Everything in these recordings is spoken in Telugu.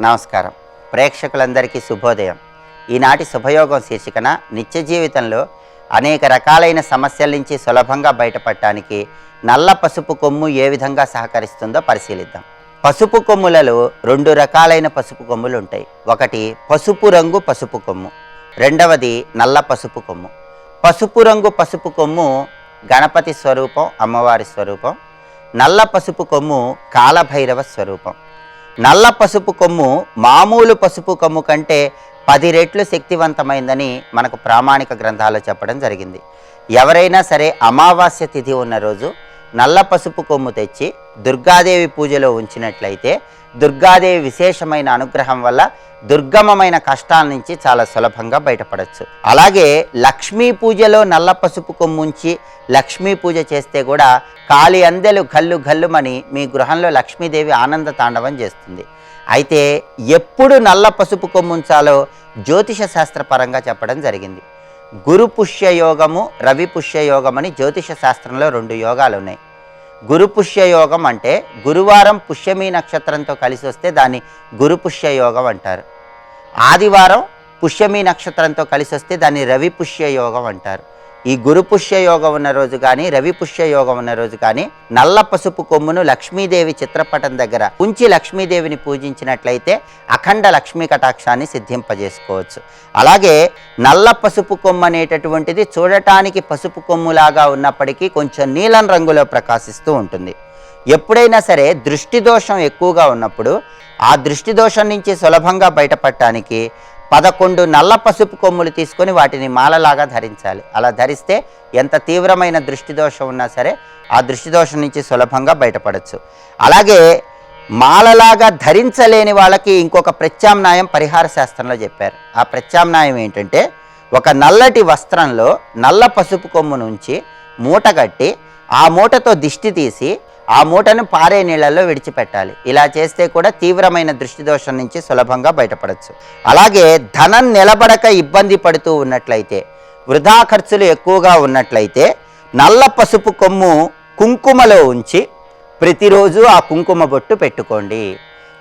నమస్కారం. ప్రేక్షకులందరికీ శుభోదయం. ఈనాటి శుభయోగం శీర్షికన నిత్య జీవితంలో అనేక రకాలైన సమస్యల నుంచి సులభంగా బయటపడటానికి నల్ల పసుపు కొమ్ము ఏ విధంగా సహకరిస్తుందో పరిశీలిద్దాం. పసుపు కొమ్ములలో రెండు రకాలైన పసుపు కొమ్ములు ఉంటాయి. ఒకటి పసుపు రంగు పసుపు కొమ్ము, రెండవది నల్ల పసుపు కొమ్ము. పసుపు రంగు పసుపు కొమ్ము గణపతి స్వరూపం, అమ్మవారి స్వరూపం. నల్ల పసుపు కొమ్ము కాలభైరవ స్వరూపం. నల్ల పసుపు కొమ్ము మామూలు పసుపు కొమ్ము కంటే 10 రెట్లు శక్తివంతమైందని మనకు ప్రామాణిక గ్రంథాల్లో చెప్పడం జరిగింది. ఎవరైనా సరే అమావాస్య తిథి ఉన్న రోజు నల్ల పసుపు కొమ్ము తెచ్చి దుర్గాదేవి పూజలో ఉంచినట్లయితే దుర్గాదేవి విశేషమైన అనుగ్రహం వల్ల దుర్గమమైన కష్టాల నుంచి చాలా సులభంగా బయటపడవచ్చు. అలాగే లక్ష్మీ పూజలో నల్ల పసుపు కొమ్ము ఉంచి లక్ష్మీ పూజ చేస్తే కూడా కాలి అందెలు గల్లు గల్లుమని మీ గృహంలో లక్ష్మీదేవి ఆనంద తాండవం చేస్తుంది. అయితే ఎప్పుడు నల్ల పసుపు కొమ్ము ఉంచాలో జ్యోతిష శాస్త్రపరంగా చెప్పడం జరిగింది. గురు పుష్య యోగము, రవి పుష్య యోగం అని జ్యోతిష శాస్త్రంలో 2 యోగాలు ఉన్నాయి. గురు పుష్య యోగం అంటే గురువారం పుష్యమి నక్షత్రంతో కలిసి వస్తే దాన్ని గురు పుష్య యోగం అంటారు. ఆదివారం పుష్యమి నక్షత్రంతో కలిసి వస్తే దాన్ని రవి పుష్య యోగం అంటారు. ఈ గురు పుష్య యోగం ఉన్న రోజు కానీ రవి పుష్య యోగం ఉన్న రోజు కానీ నల్ల పసుపు కొమ్మును లక్ష్మీదేవి చిత్రపటం దగ్గర ఉంచి లక్ష్మీదేవిని పూజించినట్లయితే అఖండ లక్ష్మీ కటాక్షాన్ని సిద్ధింపజేసుకోవచ్చు. అలాగే నల్ల పసుపు కొమ్ము అనేటటువంటిది చూడటానికి పసుపు కొమ్ములాగా ఉన్నప్పటికీ కొంచెం నీలం రంగులో ప్రకాశిస్తూ ఉంటుంది. ఎప్పుడైనా సరే దృష్టి దోషం ఎక్కువగా ఉన్నప్పుడు ఆ దృష్టి దోషం నుంచి సులభంగా బయటపడటానికి 11 నల్ల పసుపు కొమ్ములు తీసుకొని వాటిని మాలలాగా ధరించాలి. అలా ధరిస్తే ఎంత తీవ్రమైన దృష్టి దోషం ఉన్నా సరే ఆ దృష్టి దోషం నుంచి సులభంగా బయటపడవచ్చు. అలాగే మాలలాగా ధరించలేని వాళ్ళకి ఇంకొక ప్రత్యామ్నాయం పరిహార శాస్త్రంలో చెప్పారు. ఆ ప్రత్యామ్నాయం ఏంటంటే ఒక నల్లటి వస్త్రంలో నల్ల పసుపు కొమ్మును ఉంచి మూట కట్టి ఆ మూటతో దిష్టి తీసి ఆ మూటను పారే నీళ్ళల్లో విడిచిపెట్టాలి. ఇలా చేస్తే కూడా తీవ్రమైన దృష్టి దోషం నుంచి సులభంగా బయటపడవచ్చు. అలాగే ధనం నిలబడక ఇబ్బంది పడుతూ ఉన్నట్లయితే, వృధా ఖర్చులు ఎక్కువగా ఉన్నట్లయితే నల్ల పసుపు కొమ్ము కుంకుమలో ఉంచి ప్రతిరోజు ఆ కుంకుమ బొట్టు పెట్టుకోండి.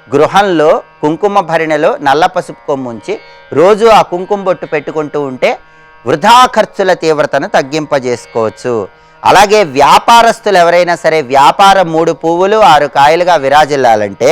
గృహంలో కుంకుమ భరిణలో నల్ల పసుపు కొమ్ము ఉంచి రోజు ఆ కుంకుమ బొట్టు పెట్టుకుంటూ ఉంటే వృధా ఖర్చుల తీవ్రతను తగ్గింపజేసుకోవచ్చు. అలాగే వ్యాపారస్తులు ఎవరైనా సరే వ్యాపారం 3 పువ్వులు 6 కాయలుగా విరాజిల్లాలంటే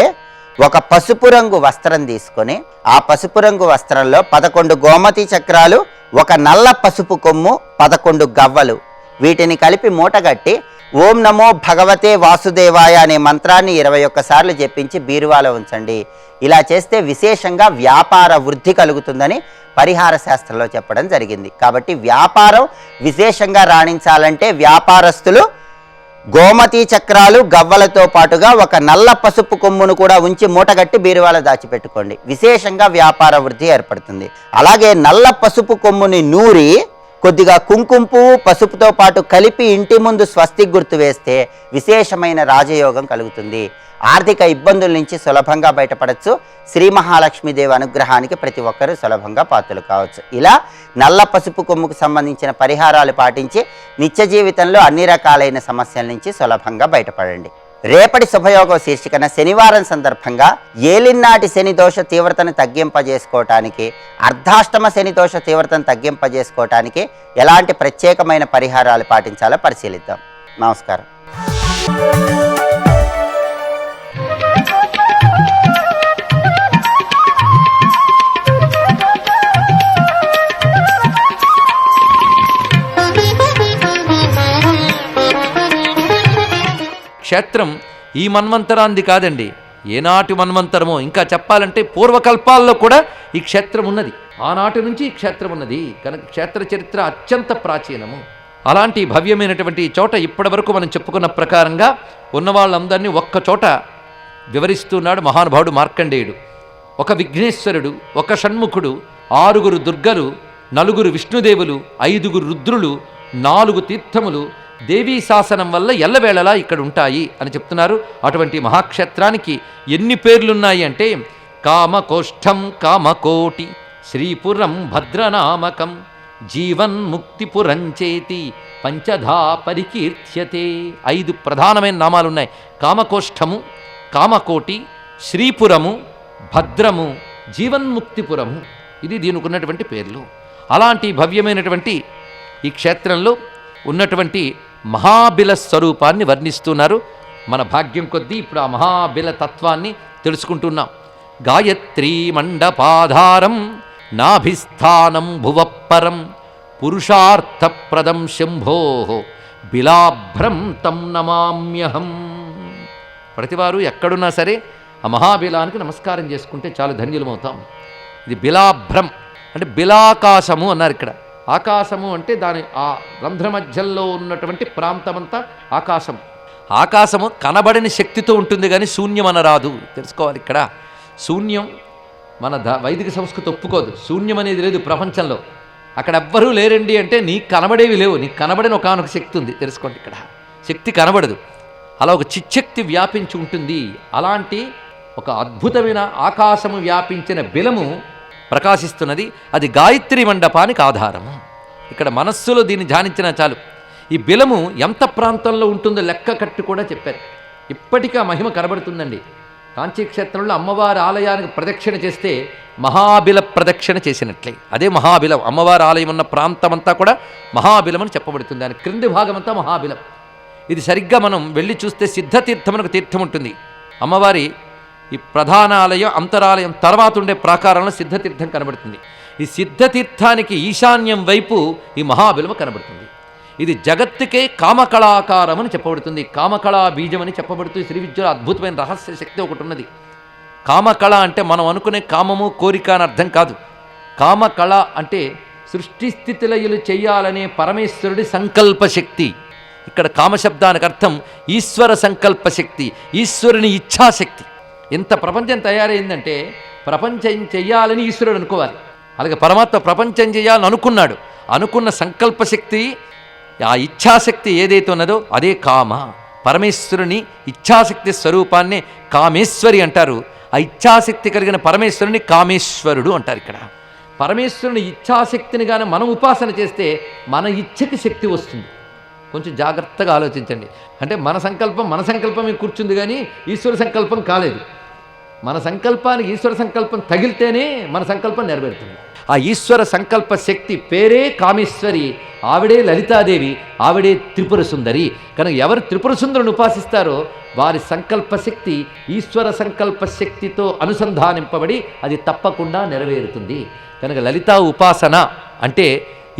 ఒక పసుపు రంగు వస్త్రం తీసుకొని ఆ పసుపు రంగు వస్త్రంలో 11 గోమతి చక్రాలు, ఒక నల్ల పసుపు కొమ్ము, 11 గవ్వలు వీటిని కలిపి మూటగట్టి ఓం నమో భగవతే వాసుదేవాయ అనే మంత్రాన్ని 21 సార్లు జపించి బీరువాలో ఉంచండి. ఇలా చేస్తే విశేషంగా వ్యాపార వృద్ధి కలుగుతుందని పరిహార శాస్త్రంలో చెప్పడం జరిగింది. కాబట్టి వ్యాపారం విశేషంగా రాణించాలంటే వ్యాపారస్తులు గోమతి చక్రాలు గవ్వలతో పాటుగా ఒక నల్ల పసుపు కొమ్మును కూడా ఉంచి మూటగట్టి బీరువాలో దాచిపెట్టుకోండి. విశేషంగా వ్యాపార వృద్ధి ఏర్పడుతుంది. అలాగే నల్ల పసుపు కొమ్ముని నూరి కొద్దిగా కుంకుమ పువ్వు పసుపుతో పాటు కలిపి ఇంటి ముందు స్వస్తి గుర్తు వేస్తే విశేషమైన రాజయోగం కలుగుతుంది. ఆర్థిక ఇబ్బందుల నుంచి సులభంగా బయటపడవచ్చు. శ్రీ మహాలక్ష్మీదేవి అనుగ్రహానికి ప్రతి ఒక్కరూ సులభంగా పాత్రలు కావచ్చు. ఇలా నల్ల పసుపు కొమ్ముకు సంబంధించిన పరిహారాలు పాటించి నిత్య జీవితంలో అన్ని రకాలైన సమస్యల నుంచి సులభంగా బయటపడండి. రేపటి శుభయోగం శీర్షికన శనివారం సందర్భంగా ఏలినాటి శని దోష తీవ్రతను తగ్గింపజేసుకోవటానికి, అర్ధాష్టమ శని దోష తీవ్రతను తగ్గింపజేసుకోవటానికి ఎలాంటి ప్రత్యేకమైన పరిహారాలు పాటించాలో పరిశీలిద్దాం. నమస్కారం. క్షేత్రం ఈ మన్వంతరాంది కాదండి, ఏనాటి మన్వంతరమో. ఇంకా చెప్పాలంటే పూర్వకల్పాల్లో కూడా ఈ క్షేత్రం ఉన్నది. ఆనాటి నుంచి ఈ క్షేత్రం ఉన్నది కనుక క్షేత్ర చరిత్ర అత్యంత ప్రాచీనము. అలాంటి భవ్యమైనటువంటి చోట ఇప్పటి వరకు మనం చెప్పుకున్న ప్రకారంగా ఉన్న వాళ్ళందరినీ ఒక్క చోట వివరిస్తున్నాడు మహానుభావుడు మార్కండేయుడు. ఒక విఘ్నేశ్వరుడు, ఒక షణ్ముఖుడు, 6 దుర్గలు, 4 విష్ణుదేవులు, 5 రుద్రులు, 4 తీర్థములు దేవీ శాసనం వల్ల ఎల్లవేళలా ఇక్కడ ఉంటాయి అని చెప్తున్నారు. అటువంటి మహాక్షేత్రానికి ఎన్ని పేర్లున్నాయి అంటే కామకోష్ఠం, కామకోటి, శ్రీపురం భద్రనామకం, జీవన్ముక్తిపురంచేతి పంచధా పరికీర్త్యతే. 5 ప్రధానమైన నామాలున్నాయి. కామకోష్ఠము, కామకోటి, శ్రీపురము, భద్రము, జీవన్ముక్తిపురము, ఇది దీనికి ఉన్నటువంటి పేర్లు. అలాంటి భవ్యమైనటువంటి ఈ క్షేత్రంలో ఉన్నటువంటి మహాబిల స్వరూపాన్ని వర్ణిస్తున్నారు. మన భాగ్యం కొద్దీ ఇప్పుడు ఆ మహాబిల తత్వాన్ని తెలుసుకుంటున్నాం. గాయత్రీ మండపాధారం నాభిస్థానం భువపరం పురుషార్థప్రదం శంభో బిలాభ్రం తం నమామ్యహం. ప్రతివారు ఎక్కడున్నా సరే ఆ మహాబిలానికి నమస్కారం చేసుకుంటే చాలు, ధన్యులమవుతాం. ఇది బిలాభ్రం అంటే బిలాకాశము అన్నారు ఇక్కడ. ఆకాశము అంటే దాని ఆ రంధ్ర మధ్యలో ఉన్నటువంటి ప్రాంతమంతా ఆకాశం. ఆకాశము కనబడని శక్తితో ఉంటుంది కానీ శూన్యం అనరాదు, తెలుసుకోవాలి. ఇక్కడ శూన్యం మన వైదిక సంస్కృతి ఒప్పుకోదు. శూన్యం అనేది లేదు ప్రపంచంలో. అక్కడ ఎవ్వరూ లేరండి అంటే నీకు కనబడేవి లేవు, నీకు కనబడిన ఒకనొక శక్తి ఉంది, తెలుసుకోండి. ఇక్కడ శక్తి కనబడదు, అలా ఒక చిచ్చక్తి వ్యాపించి ఉంటుంది. అలాంటి ఒక అద్భుతమైన ఆకాశము వ్యాపించిన బిలము ప్రకాశిస్తున్నది. అది గాయత్రి మండపానికి ఆధారము. ఇక్కడ మనస్సులో దీన్ని ధ్యానించినా చాలు. ఈ బిలము ఎంత ప్రాంతంలో ఉంటుందో లెక్క కట్టి కూడా చెప్పారు. ఇప్పటికీ ఆ మహిమ కనబడుతుందండి. కాంచీక్షేత్రంలో అమ్మవారి ఆలయానికి ప్రదక్షిణ చేస్తే మహాబిల ప్రదక్షిణ చేసినట్లే. అదే మహాబిలం. అమ్మవారి ఆలయం ఉన్న ప్రాంతమంతా కూడా మహాబిలం అని చెప్పబడుతుంది. దాని క్రింది భాగమంతా మహాబిలం. ఇది సరిగ్గా మనం వెళ్ళి చూస్తే సిద్ధతీర్థం అని ఒక తీర్థం ఉంటుంది. అమ్మవారి ఈ ప్రధాన ఆలయం అంతరాలయం తర్వాత ఉండే ప్రాకారంలో సిద్ధతీర్థం కనబడుతుంది. ఈ సిద్ధతీర్థానికి ఈశాన్యం వైపు ఈ మహాబిలము కనబడుతుంది. ఇది జగత్తుకే కామకళాకారం అని చెప్పబడుతుంది. కామకళా బీజం అని చెప్పబడుతుంది. శ్రీ విద్యలో అద్భుతమైన రహస్య శక్తి ఒకటి ఉన్నది. కామకళ అంటే మనం అనుకునే కామము కోరిక అని అర్థం కాదు. కామకళ అంటే సృష్టి స్థితిలయులు చెయ్యాలనే పరమేశ్వరుడి సంకల్ప శక్తి. ఇక్కడ కామశబ్దానికి అర్థం ఈశ్వర సంకల్ప శక్తి, ఈశ్వరుని ఇచ్ఛాశక్తి. ఎంత ప్రపంచం తయారైందంటే ప్రపంచం చెయ్యాలని ఈశ్వరుడు అనుకోవాలి. అలాగే పరమాత్మ ప్రపంచం చేయాలని అనుకున్నాడు. అనుకున్న సంకల్ప శక్తి, ఆ ఇచ్ఛాశక్తి ఏదైతే ఉన్నదో అదే కామ. పరమేశ్వరుని ఇచ్ఛాశక్తి స్వరూపాన్ని కామేశ్వరి అంటారు. ఆ ఇచ్ఛాశక్తి కలిగిన పరమేశ్వరుని కామేశ్వరుడు అంటారు. ఇక్కడ పరమేశ్వరుని ఇచ్ఛాశక్తిని కానీ మనం ఉపాసన చేస్తే మన ఇచ్ఛకి శక్తి వస్తుంది. కొంచెం జాగ్రత్తగా ఆలోచించండి. అంటే మన సంకల్పమే కూర్చుంది కానీ ఈశ్వర సంకల్పం కాలేదు. మన సంకల్పానికి ఈశ్వర సంకల్పం తగిలితేనే మన సంకల్పం నెరవేరుతుంది. ఆ ఈశ్వర సంకల్ప శక్తి పేరే కామేశ్వరి. ఆవిడే లలితాదేవి, ఆవిడే త్రిపుర సుందరి. కనుక ఎవరు త్రిపుర సుందరుని ఉపాసిస్తారో వారి సంకల్ప శక్తి ఈశ్వర సంకల్ప శక్తితో అనుసంధానింపబడి అది తప్పకుండా నెరవేరుతుంది. కనుక లలితా ఉపాసన అంటే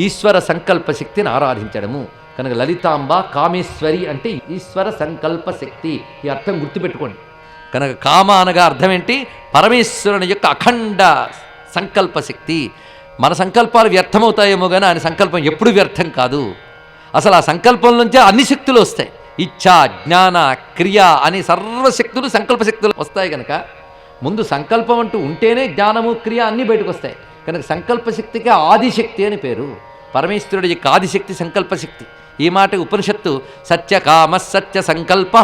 ఈశ్వర సంకల్ప శక్తిని ఆరాధించడము. కనుక లలితాంబ కామేశ్వరి అంటే ఈశ్వర సంకల్ప శక్తి. ఈ అర్థం గుర్తుపెట్టుకోండి. కనుక కామ అనగా అర్థం ఏంటి? పరమేశ్వరుని యొక్క అఖండ సంకల్ప శక్తి. మన సంకల్పాలు వ్యర్థమవుతాయేమో కానీ ఆయన సంకల్పం ఎప్పుడు వ్యర్థం కాదు. అసలు ఆ సంకల్పం నుంచే అన్ని శక్తులు వస్తాయి. ఇచ్ఛ, జ్ఞాన, క్రియ అనే సర్వశక్తులు సంకల్ప శక్తులు వస్తాయి. కనుక ముందు సంకల్పం అంటూ ఉంటేనే జ్ఞానము, క్రియ అన్నీ బయటకు వస్తాయి. కనుక సంకల్ప శక్తికి ఆదిశక్తి అని పేరు. పరమేశ్వరుడి యొక్క ఆదిశక్తి సంకల్పశక్తి. ఈ మాట ఉపనిషత్తు సత్యకామ సత్య సంకల్ప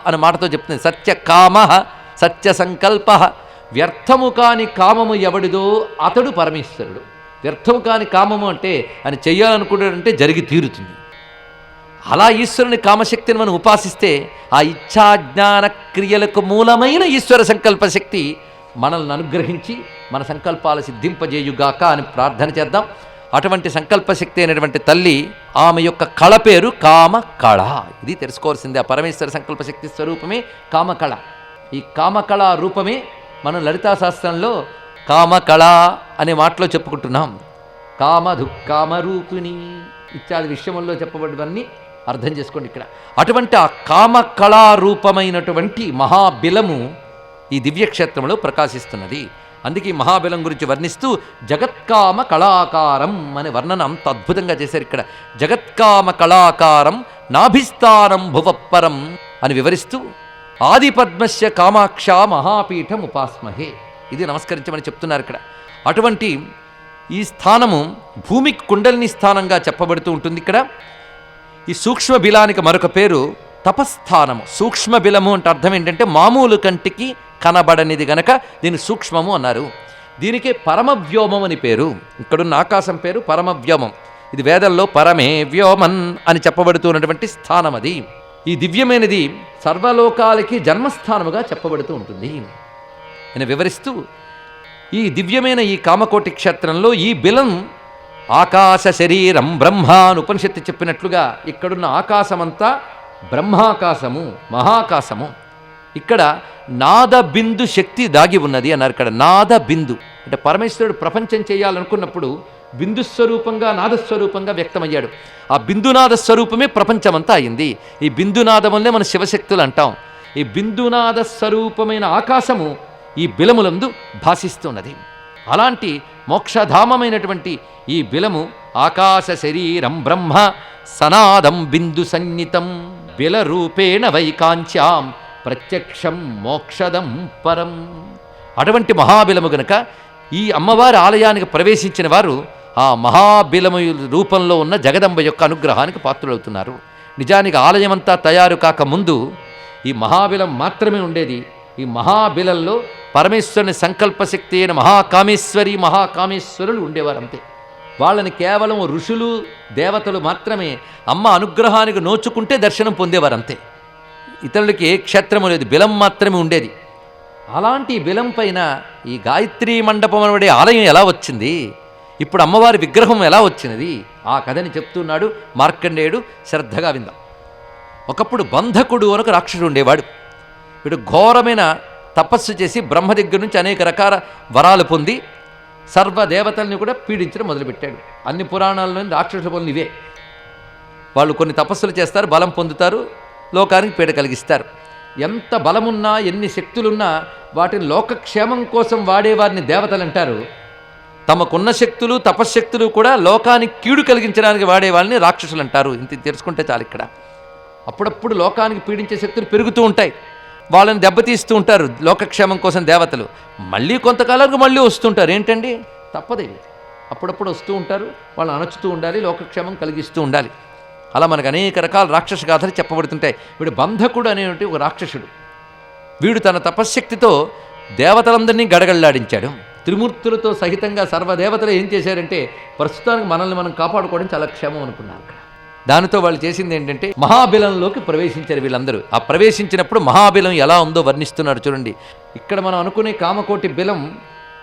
అనే మాటతో చెప్తుంది. సత్యకామ సత్య సంకల్ప. వ్యర్థము కాని కామము ఎవడిదో అతడు పరమేశ్వరుడు. వ్యర్థము కాని కామము అంటే ఆయన చెయ్యాలనుకుంటాడంటే జరిగి తీరుతుంది. అలా ఈశ్వరుని కామశక్తిని మనం ఉపాసిస్తే ఆ ఇచ్ఛాజ్ఞాన క్రియలకు మూలమైన ఈశ్వర సంకల్ప శక్తి మనల్ని అనుగ్రహించి మన సంకల్పాలు సిద్ధింపజేయుగాక అని ప్రార్థన చేద్దాం. అటువంటి సంకల్పశక్తి అయినటువంటి తల్లి, ఆమె యొక్క కళ పేరు కామకళ. ఇది తెలుసుకోవాల్సిందే. ఆ పరమేశ్వర సంకల్పశక్తి స్వరూపమే కామకళ. ఈ కామకళ రూపమే మనం లలితా శాస్త్రంలో కామకళ అనే మాటలో చెప్పుకుంటున్నాం. కామరూపిణి ఇత్యాది విషయంలో చెప్పబడినవన్నీ అర్థం చేసుకోండి. ఇక్కడ అటువంటి ఆ కామకళారూపమైనటువంటి మహాబిలము ఈ దివ్యక్షేత్రంలో ప్రకాశిస్తున్నది. అందుకే ఈ మహాబిలం గురించి వర్ణిస్తూ జగత్కామ కళాకారం అనే వర్ణన అంత అద్భుతంగా చేశారు. ఇక్కడ జగత్కామ కళాకారం నాభిస్థానం భువపరం అని వివరిస్తూ ఆదిపద్మస్య కామాక్ష మహాపీఠం ఉపాస్మహే, ఇది నమస్కరించమని చెప్తున్నారు ఇక్కడ. అటువంటి ఈ స్థానము భూమి కుండలిని స్థానంగా చెప్పబడుతూ ఉంటుంది. ఇక్కడ ఈ సూక్ష్మ బిలానికి మరొక పేరు తపస్థానము. సూక్ష్మ బిలము అంటే అర్థం ఏంటంటే మామూలు కంటికి కనబడనిది గనక దీన్ని సూక్ష్మము అన్నారు. దీనికే పరమవ్యోమం అని పేరు. ఇక్కడున్న ఆకాశం పేరు పరమవ్యోమం. ఇది వేదంలో పరమే వ్యోమన్ అని చెప్పబడుతున్నటువంటి స్థానం. అది ఈ దివ్యమైనది సర్వలోకాలకి జన్మస్థానముగా చెప్పబడుతూ ఉంటుంది. అని వివరిస్తూ ఈ దివ్యమైన ఈ కామకోటి క్షేత్రంలో ఈ బిలం ఆకాశ శరీరం బ్రహ్మ అని ఉపనిషత్తు చెప్పినట్లుగా ఇక్కడున్న ఆకాశమంతా బ్రహ్మాకాశము, మహాకాశము. ఇక్కడ నాద బిందు శక్తి దాగి ఉన్నది అన్నారు. ఇక్కడ నాద బిందు అంటే పరమేశ్వరుడు ప్రపంచం చేయాలనుకున్నప్పుడు బిందుస్వరూపంగా నాదస్వరూపంగా వ్యక్తమయ్యాడు. ఆ బిందునాద స్వరూపమే ప్రపంచమంతా అయింది. ఈ బిందునాదములనే మన శివశక్తులు అంటాం. ఈ బిందునాద స్వరూపమైన ఆకాశము ఈ బిలములందు భాసిస్తున్నది. అలాంటి మోక్షధామమైనటువంటి ఈ బిలము ఆకాశ శరీరం బ్రహ్మ సనాదం బిందు సన్నితం బిల రూపేణ వైకాంచాం ప్రత్యక్షం మోక్షదం పరం. అటువంటి మహాబిలము గనుక ఈ అమ్మవారి ఆలయానికి ప్రవేశించిన వారు ఆ మహాబిలము రూపంలో ఉన్న జగదంబ యొక్క అనుగ్రహానికి పాత్రులవుతున్నారు. నిజానికి ఆలయమంతా తయారు కాకముందు ఈ మహాబిలం మాత్రమే ఉండేది. ఈ మహాబిలంలో పరమేశ్వరుని సంకల్పశక్తి అయిన మహాకామేశ్వరులు ఉండేవారు. అంతే. వాళ్ళని కేవలం ఋషులు దేవతలు మాత్రమే అమ్మ అనుగ్రహానికి నోచుకుంటే దర్శనం పొందేవారు. అంతే. ఇతరులకి ఏ క్షేత్రము లేదు, బిలం మాత్రమే ఉండేది. అలాంటి బిలం పైన ఈ గాయత్రీ మండపం అనబడే ఆలయం ఎలా వచ్చింది, ఇప్పుడు అమ్మవారి విగ్రహం ఎలా వచ్చినది, ఆ కథని చెప్తున్నాడు మార్కండేయుడు. శ్రద్ధగా విందాం. ఒకప్పుడు బంధకుడు అనొక రాక్షసుడు ఉండేవాడు. వీడు ఘోరమైన తపస్సు చేసి బ్రహ్మ దగ్గర నుంచి అనేక రకాల వరాలు పొంది సర్వదేవతల్ని కూడా పీడించడం మొదలుపెట్టాడు. అన్ని పురాణాల్లోని రాక్షసుల పనులు ఇవే. వాళ్ళు కొన్ని తపస్సులు చేస్తారు, బలం పొందుతారు, లోకానికి పీడ కలిగిస్తారు. ఎంత బలమున్నా ఎన్ని శక్తులున్నా వాటిని లోకక్షేమం కోసం వాడేవారిని దేవతలు అంటారు. తమకున్న శక్తులు తపశ్శక్తులు కూడా లోకానికి కీడు కలిగించడానికి వాడేవాళ్ళని రాక్షసులు అంటారు. ఇంత తెలుసుకుంటే చాలు. ఇక్కడ అప్పుడప్పుడు లోకానికి పీడించే శక్తులు పెరుగుతూ ఉంటాయి, వాళ్ళని దెబ్బతీస్తూ ఉంటారు లోకక్షేమం కోసం దేవతలు. మళ్ళీ కొంతకాలానికి మళ్ళీ వస్తుంటారు. ఏంటండి, తప్పదేవి. అప్పుడప్పుడు వస్తూ ఉంటారు, వాళ్ళని అణచుతూ ఉండాలి, లోకక్షేమం కలిగిస్తూ ఉండాలి. అలా మనకు అనేక రకాల రాక్షస గాథలు చెప్పబడుతుంటాయి. వీడు బంధకుడు అనేటువంటి ఒక రాక్షసుడు. వీడు తన తపశ్శక్తితో దేవతలందరినీ గడగళ్లాడించాడు. త్రిమూర్తులతో సహితంగా సర్వదేవతలు ఏం చేశారంటే ప్రస్తుతానికి మనల్ని మనం కాపాడుకోవడం చాలా క్షేమం అనుకున్నారు. దానితో వాళ్ళు చేసింది ఏంటంటే మహాబిలంలోకి ప్రవేశించారు వీళ్ళందరూ. ఆ ప్రవేశించినప్పుడు మహాబిలం ఎలా ఉందో వర్ణిస్తున్నారు చూడండి. ఇక్కడ మనం అనుకునే కామకోటి బిలం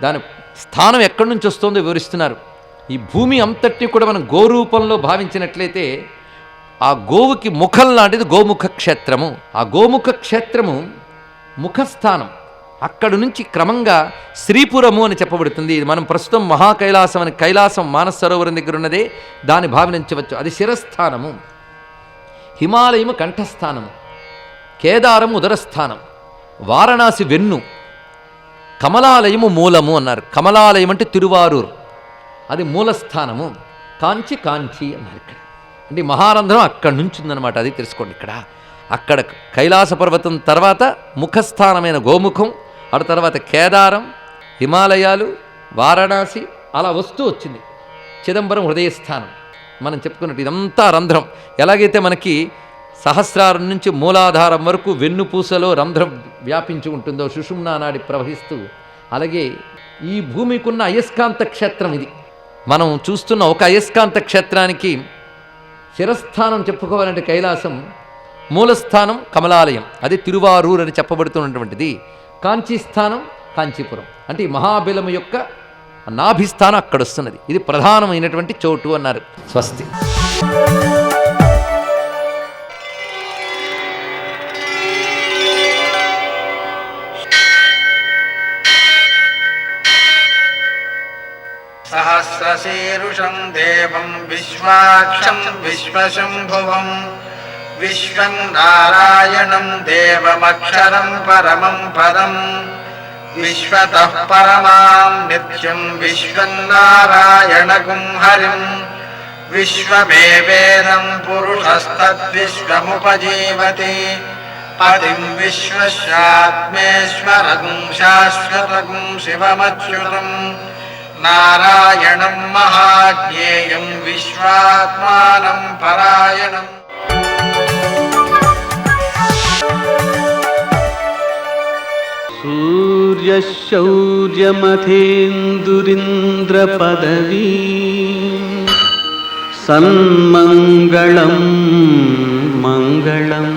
దాని స్థానం ఎక్కడి నుంచి వస్తుందో వివరిస్తున్నారు. ఈ భూమి అంతటినీ కూడా మనం గోరూపంలో భావించినట్లయితే ఆ గోవుకి ముఖం లాంటిది గోముఖ క్షేత్రము. ఆ గోముఖ క్షేత్రము ముఖస్థానం. అక్కడి నుంచి క్రమంగా శ్రీపురము అని చెప్పబడుతుంది. ఇది మనం ప్రస్తుతం మహాకైలాసం అని కైలాసం మానస సరోవరం దగ్గర ఉన్నదే దాన్ని భావించవచ్చు. అది శిరస్థానము. హిమాలయము కంఠస్థానము, కేదారము ఉదరస్థానం, వారణాసి వెన్ను, కమలాలయము మూలము అన్నారు. కమలాలయం అంటే తిరువారూర్, అది మూలస్థానము. కాంచి అన్నారు. ఇక్కడ అంటే మహారంధ్రం అక్కడి నుంచి ఉందన్నమాట. అది తెలుసుకోండి. అక్కడ కైలాస పర్వతం తర్వాత ముఖస్థానమైన గోముఖం, ఆ తర్వాత కేదారం, హిమాలయాలు, వారణాసి, అలా వస్తూ వచ్చింది చిదంబరం హృదయస్థానం. మనం చెప్పుకున్నట్టు ఇదంతా రంధ్రం. ఎలాగైతే మనకి సహస్రారం నుంచి మూలాధారం వరకు వెన్నుపూసలో రంధ్రం వ్యాపించి ఉంటుందో సుషుమ్నా నాడి ప్రవహిస్తూ, అలాగే ఈ భూమికున్న అయస్కాంత క్షేత్రం ఇది. మనం చూస్తున్న ఒక అయస్కాంత క్షేత్రానికి శిరస్థానం చెప్పుకోవాలంటే కైలాసం, మూలస్థానం కమలాలయం, అది తిరువారూర్ అని చెప్పబడుతున్నటువంటిది. కాంచీస్థానం కాంచీపురం. అంటే ఈ మహాబిలము యొక్క నాభిస్థానం అక్కడ వస్తున్నది. ఇది ప్రధానమైనటువంటి చోటు అన్నారు. స్వస్తి. సహస్రశీరుషం దేవం విశ్వాక్షం విశ్వశంభువం విశ్వం నారాయణం దేవమక్షరం పరమం పదం విశ్వతః పరమాం నిత్యం విశ్వం నారాయణగుం హరిం విశ్వమేవేదం పురుషస్తద్విశ్వముపజీవతి పదిం విశ్వస్యాత్మేశ్వరగుం శాశ్వతగుం శివమచ్యుతం నారాయణం మహాజ్ఞేయం విశ్వాత్మానం పరాయణం. సూర్యశౌర్యమథేందురింద్రపదవీ సన్మంగళం మంగళం.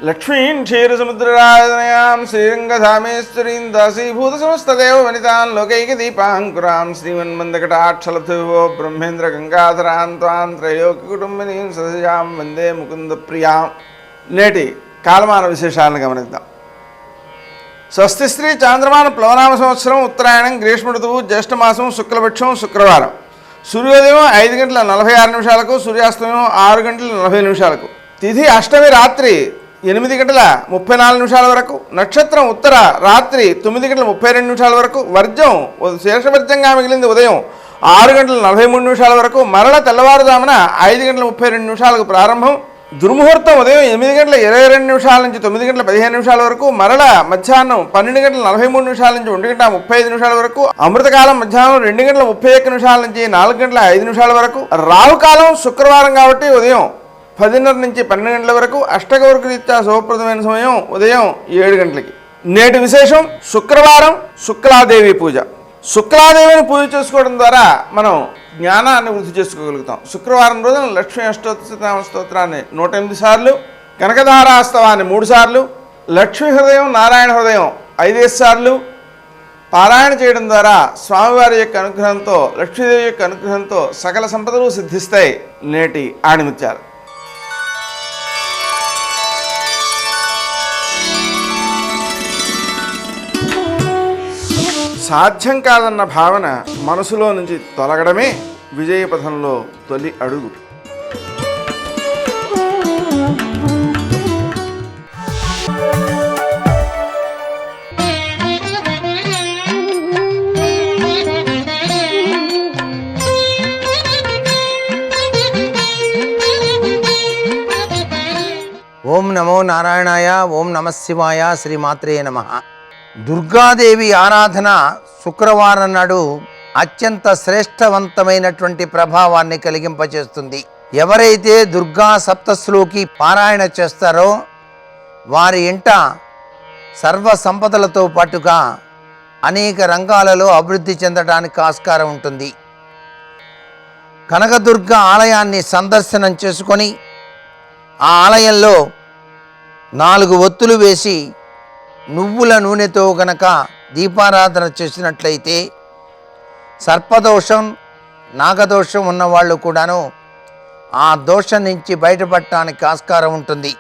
లక్ష్మీం క్షీరసముద్రరాజనయాం శ్రీరంగధామేశ్వరీం దాసీభూత సమస్తదేవ వనితాం లోకైక దీపాంకురాం శ్రీమన్మందకటాక్షలథో బ్రహ్మేంద్ర గంగాధరాం త్వాం త్రైలోక్య కుటుంబినీం సదయాం వందే ముకుంద ప్రియాం. నేటి కాలమాన విశేషాలను గమనిద్దాం. స్వస్తి శ్రీ చాంద్రమాన ప్లవనామ సంవత్సరం, ఉత్తరాయణం, గ్రీష్మ ఋతువు, జ్యేష్ఠమాసం, శుక్లపక్షం, శుక్రవారం. సూర్యోదయం 5:46, సూర్యాస్తమయం 6:40. తిథి అష్టమి రాత్రి 8:34 వరకు. నక్షత్రం ఉత్తర రాత్రి 9:32 వరకు. వర్జం శేషవర్జంగా మిగిలింది ఉదయం 6:43 వరకు. మరల తెల్లవారుజామున 5:32 ప్రారంభం. దుర్ముహూర్తం ఉదయం 8:22 నుంచి 9:15 వరకు. మరల మధ్యాహ్నం 12:43 నుంచి 1:35 వరకు. అమృతకాలం మధ్యాహ్నం 2:31 నుంచి 4:05 వరకు. రాహుకాలం శుక్రవారం కాబట్టి ఉదయం 10:30 నుంచి 12 గంటల వరకు. అష్టగౌరక రీత్యా శుభప్రదమైన సమయం ఉదయం 7 గంటలకి. నేటి విశేషం శుక్రవారం, శుక్లాదేవి పూజ. శుక్లాదేవిని పూజ చేసుకోవడం ద్వారా మనం జ్ఞానాన్ని వృద్ధి చేసుకోగలుగుతాం. శుక్రవారం రోజున లక్ష్మీ అష్టోత్తర స్తోత్రాన్ని 108 సార్లు, కనకధారాస్తవాన్ని 3 సార్లు, లక్ష్మీ హృదయం, నారాయణ హృదయం 5 సార్లు పారాయణ చేయడం ద్వారా స్వామివారి యొక్క అనుగ్రహంతో, లక్ష్మీదేవి యొక్క అనుగ్రహంతో సకల సంపదలు సిద్ధిస్తాయి. నేటి ఆణిముత్యాలు. సాధ్యం కాదన్న భావన మనసులో నుంచి తొలగడమే విజయపథంలో తొలి అడుగు. ఓం నమో నారాయణాయ, ఓం నమః శివాయ, శ్రీమాత్రే నమః. దుర్గాదేవి ఆరాధన శుక్రవారం నాడు అత్యంత శ్రేష్టవంతమైనటువంటి ప్రభావాన్ని కలిగింపచేస్తుంది. ఎవరైతే దుర్గా సప్తశ్లోకి పారాయణ చేస్తారో వారి ఇంట సర్వ సంపదలతో పాటుగా అనేక రంగాలలో అభివృద్ధి చెందడానికి ఆస్కారం ఉంటుంది. కనకదుర్గ ఆలయాన్ని సందర్శనం చేసుకొని ఆ ఆలయంలో 4 ఒత్తులు వేసి నువ్వుల నూనెతో గనక దీపారాధన చేసినట్లయితే సర్పదోషం, నాగదోషం ఉన్నవాళ్ళు కూడాను ఆ దోషం నుంచి బయటపడటానికి ఆస్కారం ఉంటుంది.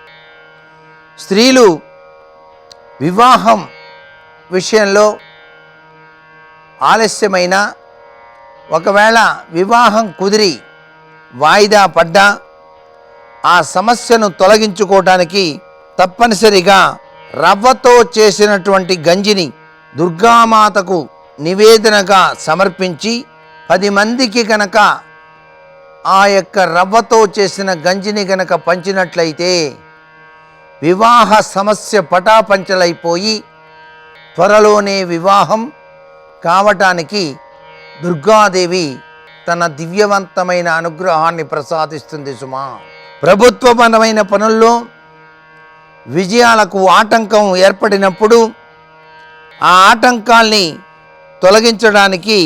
స్త్రీలు వివాహం విషయంలో ఆలస్యమైన, ఒకవేళ వివాహం కుదిరి వాయిదా పడ్డా ఆ సమస్యను తొలగించుకోవటానికి తప్పనిసరిగా రవ్వతో చేసినటువంటి గంజిని దుర్గామాతకు నివేదనగా సమర్పించి 10 మందికి గనక ఆ యొక్క రవ్వతో చేసిన గంజిని గనక పంచినట్లయితే వివాహ సమస్య పటాపంచలైపోయి త్వరలోనే వివాహం కావటానికి దుర్గాదేవి తన దివ్యవంతమైన అనుగ్రహాన్ని ప్రసాదిస్తుంది సుమా. ప్రభుత్వపరమైన పనుల్లో విజయాలకు ఆటంకం ఏర్పడినప్పుడు ఆ ఆటంకాల్ని తొలగించడానికి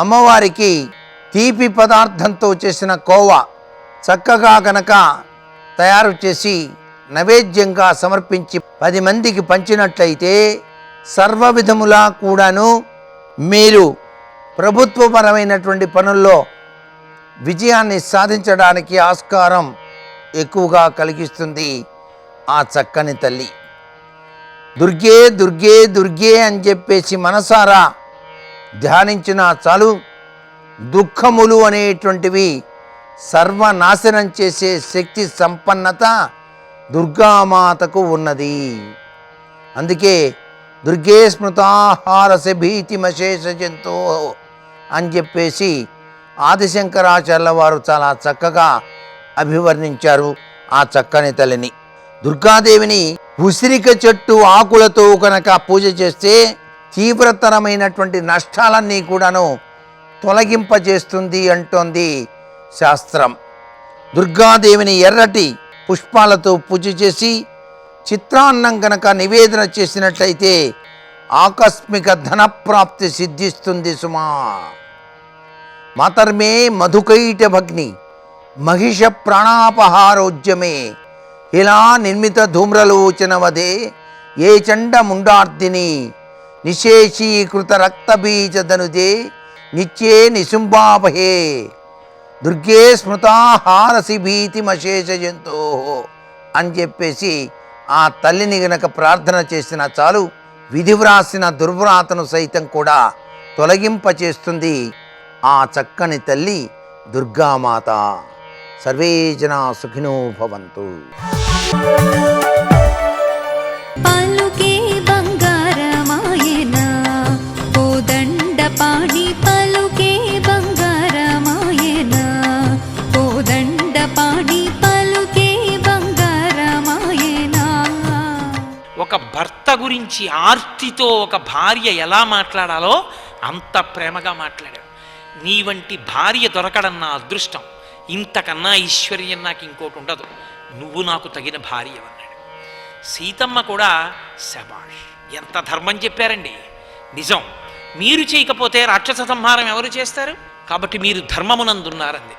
అమ్మవారికి తీపి పదార్థంతో చేసిన కోవా చక్కగా గనక తయారు చేసి నైవేద్యంగా సమర్పించి 10 మందికి పంచినట్లయితే సర్వ విధములా కూడాను మీరు ప్రభుత్వపరమైనటువంటి పనుల్లో విజయాన్ని సాధించడానికి ఆస్కారం ఎక్కువగా కలిగిస్తుంది ఆ చక్కని తల్లి. దుర్గే దుర్గే దుర్గే అని చెప్పేసి మనసారా ధ్యానించిన చాలు దుఃఖములు అనేటువంటివి సర్వనాశనం చేసే శక్తి సంపన్నత దుర్గామాతకు ఉన్నది. అందుకే దుర్గే స్మృతాహారస భీతిమశేష జంతో అని చెప్పేసి ఆదిశంకరాచార్యుల వారు చాలా చక్కగా అభివర్ణించారు ఆ చక్కని తల్లిని. దుర్గాదేవిని ఉసిరిక చెట్టు ఆకులతో కనుక పూజ చేస్తే తీవ్రతరమైనటువంటి నష్టాలన్నీ కూడాను తొలగింపజేస్తుంది అంటోంది శాస్త్రం. దుర్గాదేవిని ఎర్రటి పుష్పాలతో పూజ చేసి చిత్రాన్నం గనక నివేదన చేసినట్లయితే ఆకస్మిక ధనప్రాప్తి సిద్ధిస్తుంది సుమా. మాతర్మే మధుకైట భగ్ని మహిష ప్రాణాపహారోజ్యమే ఇలా నిర్మిత ధూమ్రలోచన వదే ఏ చండ ముండార్దిని నిశేషీకృత రక్తబీజధనుజే నిత్యే నిశుంభాపహే దుర్గే స్మృతాహారసి భీతిమశేషజంతో అని చెప్పేసి ఆ తల్లిని గనక ప్రార్థన చేసిన చాలు విధి వ్రాసిన దుర్వ్రాతను సైతం కూడా తొలగింపచేస్తుంది ఆ చక్కని తల్లి దుర్గామాత. సర్వే జనా సుఖినో భవంతు. పలుకే బంగారమాయన కోదండపాణి పలుకే బంగారమాయన కోదండపాణి పలుకే బంగారమాయన. ఒక భర్త గురించి ఆర్తితో ఒక భార్య ఎలా మాట్లాడాలో అంత ప్రేమగా మాట్లాడాడు. నీ వంటి భార్య దొరకడం నా అదృష్టం, ఇంతకన్నా ఐశ్వర్యం నాకు ఇంకోటి ఉండదు, నువ్వు నాకు తగిన భార్య అన్నాడు. సీతమ్మ కూడా శబాష్, ఎంత ధర్మం చెప్పారండి. నిజం, మీరు చేయకపోతే రాక్షస సంహారం ఎవరు చేస్తారు? కాబట్టి మీరు ధర్మమునందున్నారంది.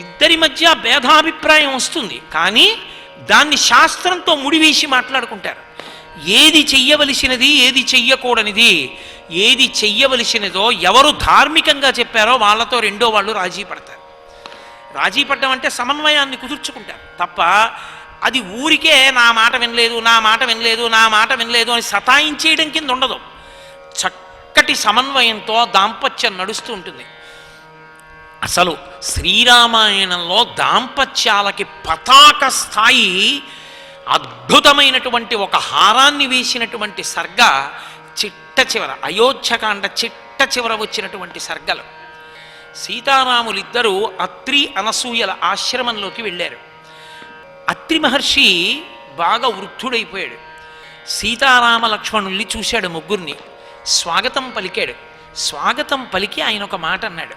ఇద్దరి మధ్య భేదాభిప్రాయం వస్తుంది, కానీ దాన్ని శాస్త్రంతో ముడివేసి మాట్లాడుకుంటారు. ఏది చెయ్యవలసినది, ఏది చెయ్యకూడనిది, ఏది చెయ్యవలసినదో ఎవరు ధార్మికంగా చెప్పారో వాళ్ళతో రెండో వాళ్ళు రాజీ పడతారు. రాజీ పడ్డం అంటే సమన్వయాన్ని కుదుర్చుకుంటారు తప్ప అది ఊరికే నా మాట వినలేదు, నా మాట వినలేదు, నా మాట వినలేదు అని సతాయించేయడం కింద ఉండదు. చక్కటి సమన్వయంతో దాంపత్యం నడుస్తూ ఉంటుంది. అసలు శ్రీరామాయణంలో దాంపత్యాలకి పతాక స్థాయి అద్భుతమైనటువంటి ఒక హారాన్ని వేసినటువంటి సర్గ చిట్ట చివర, అయోధ్యకాండ చిట్ట చివర వచ్చినటువంటి సర్గలు. సీతారాములిద్దరూ అత్రి అనసూయల ఆశ్రమంలోకి వెళ్ళారు. అత్రి మహర్షి బాగా వృద్ధుడైపోయాడు. సీతారామ లక్ష్మణుల్ని చూశాడు, ముగ్గురిని స్వాగతం పలికాడు. స్వాగతం పలికి ఆయన ఒక మాట అన్నాడు.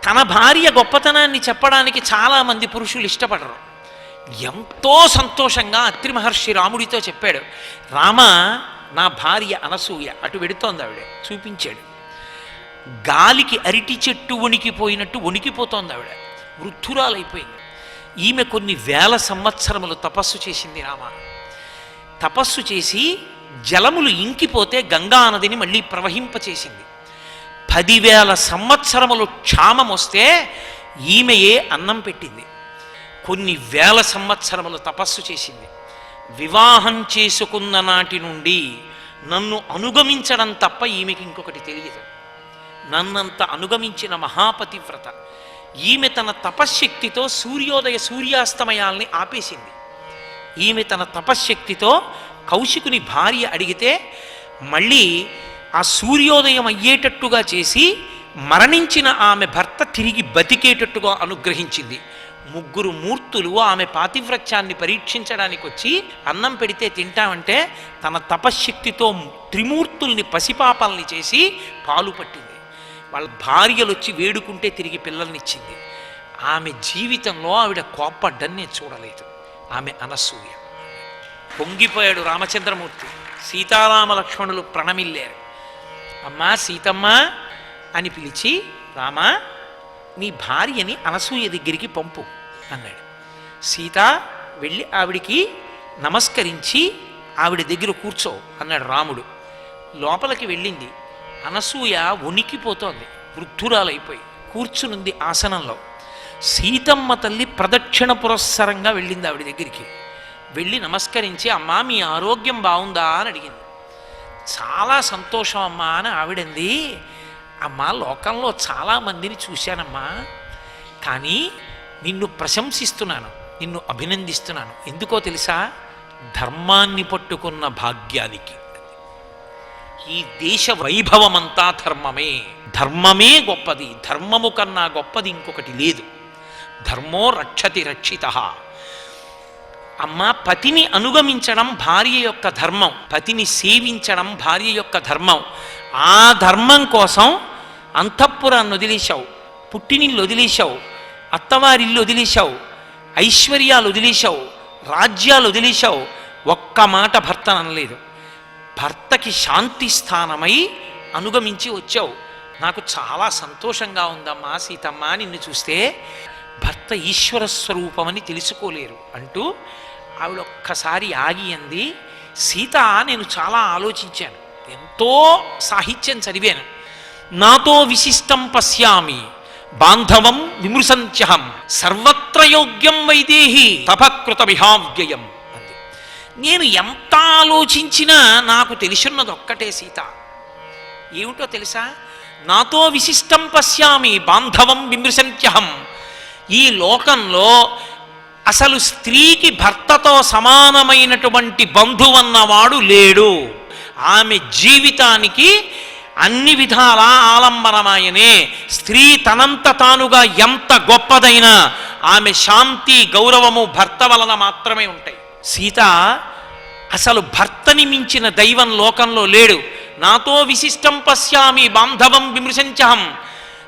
తన భార్య గొప్పతనాన్ని చెప్పడానికి చాలామంది పురుషులు ఇష్టపడరు. ఎంతో సంతోషంగా అత్రి మహర్షి రాముడితో చెప్పాడు, రామ నా భార్య అనసూయ అటు వెడుతోంది, ఆవిడ చూపించాడు. గాలికి అరిటి చెట్టు వణికిపోయినట్టు వణికిపోతోంది ఆవిడ, వృద్ధురాలైపోయింది. ఈమె కొన్ని వేల సంవత్సరములు తపస్సు చేసింది. రామ తపస్సు చేసి జలములు ఇంకిపోతే గంగా నదిని మళ్ళీ ప్రవహింపచేసింది. 10,000 సంవత్సరములు క్షామం వస్తే ఈమెయే అన్నం పెట్టింది. కొన్ని వేల సంవత్సరములు తపస్సు చేసింది. వివాహం చేసుకున్న నాటి నుండి నన్ను అనుగమించడం తప్ప ఈమెకి ఇంకొకటి తెలియదు. నన్నంత అనుగమించిన మహాపతివ్రత ఈమె. తన తపశ్శక్తితో సూర్యోదయ సూర్యాస్తమయాల్ని ఆపేసింది. ఈమె తన తపశ్శక్తితో కౌశికుని భార్య అడిగితే మళ్ళీ ఆ సూర్యోదయం అయ్యేటట్టుగా చేసి మరణించిన ఆమె భర్త తిరిగి బతికేటట్టుగా అనుగ్రహించింది. 3 మూర్తులు ఆమె పాతివ్రత్యాన్ని పరీక్షించడానికి వచ్చి అన్నం పెడితే తింటామంటే తన తపశ్శక్తితో త్రిమూర్తుల్ని పసిపాపాలని చేసి పాలు పట్టింది. వాళ్ళ భార్యలు వచ్చి వేడుకుంటే తిరిగి పిల్లల్నిచ్చింది. ఆమె జీవితంలో ఆవిడ కోప్పడ్డం నేను చూడలేదు. ఆమె అనసూయ. పొంగిపోయాడు రామచంద్రమూర్తి. సీతారామ లక్ష్మణులు ప్రణమిల్లారు. అమ్మా సీతమ్మ అని పిలిచి, రామా నీ భార్యని అనసూయ దగ్గరికి పంపు అన్నాడు. సీత వెళ్ళి ఆవిడికి నమస్కరించి ఆవిడ దగ్గర కూర్చో అన్నాడు రాముడు. లోపలికి వెళ్ళింది. అనసూయ వణికిపోతోంది, వృద్ధురాలైపోయి కూర్చునుంది ఆసనంలో. సీతమ్మ తల్లి ప్రదక్షిణ పురస్సరంగా వెళ్ళింది ఆవిడ దగ్గరికి. వెళ్ళి నమస్కరించి, అమ్మా మీ ఆరోగ్యం బాగుందా అని అడిగింది. చాలా సంతోషం అమ్మా అని ఆవిడంది. అమ్మా లోకంలో చాలామందిని చూశానమ్మా, కానీ నిన్ను ప్రశంసిస్తున్నాను, నిన్ను అభినందిస్తున్నాను. ఎందుకో తెలుసా? ధర్మాన్ని పట్టుకున్న భాగ్యానికి. ఈ దేశ వైభవమంతా ధర్మమే. ధర్మమే గొప్పది. ధర్మము కన్నా గొప్పది ఇంకొకటి లేదు. ధర్మో రక్షతి రక్షితః. అమ్మ పతిని అనుగమించడం భార్య యొక్క ధర్మం, పతిని సేవించడం భార్య యొక్క ధర్మం. ఆ ధర్మం కోసం అంతఃపురాన్ని వదిలేశావు, పుట్టినిల్లు వదిలేశావు, అత్తవారిల్లు వదిలేశావు, ఐశ్వర్యాలు వదిలేశావు, రాజ్యాలు వదిలేశావు. ఒక్క మాట భర్తను అనలేదు. భర్తకి శాంతి స్థానమై అనుగమించి వచ్చావు. నాకు చాలా సంతోషంగా ఉందమ్మా సీతమ్మ నిన్ను చూస్తే. భర్త ఈశ్వర స్వరూపమని తెలుసుకోలేరు అంటూ ఆవిడ ఒక్కసారి ఆగి అంది, సీత, నేను చాలా ఆలోచించాను, ఎంతో సాహిత్యం చదివాను. నాతో విశిష్టం పశ్యామి బాంధవం విమృశంత్యహం సర్వత్ర యోగ్యం వైదేహి తపకృత విహావ్యయం అంది. నేను ఎంత ఆలోచించినా నాకు తెలిసిన్నది ఒక్కటే సీత. ఏమిటో తెలుసా? నాతో విశిష్టం పశ్యామి బాంధవం విమృశంత్యహం. ఈ లోకంలో అసలు స్త్రీకి భర్తతో సమానమైనటువంటి బంధువన్నవాడు లేడు. ఆమె జీవితానికి అన్ని విధాల ఆలంబనమాయనే. స్త్రీ తనంత తానుగా ఎంత గొప్పదైనా ఆమె శాంతి గౌరవము భర్త వలన మాత్రమే ఉంటాయి. సీత అసలు భర్తని మించిన దైవం లోకంలో లేడు. నాతో విశిష్టం పశ్యామి బాంధవం విమృశంచహం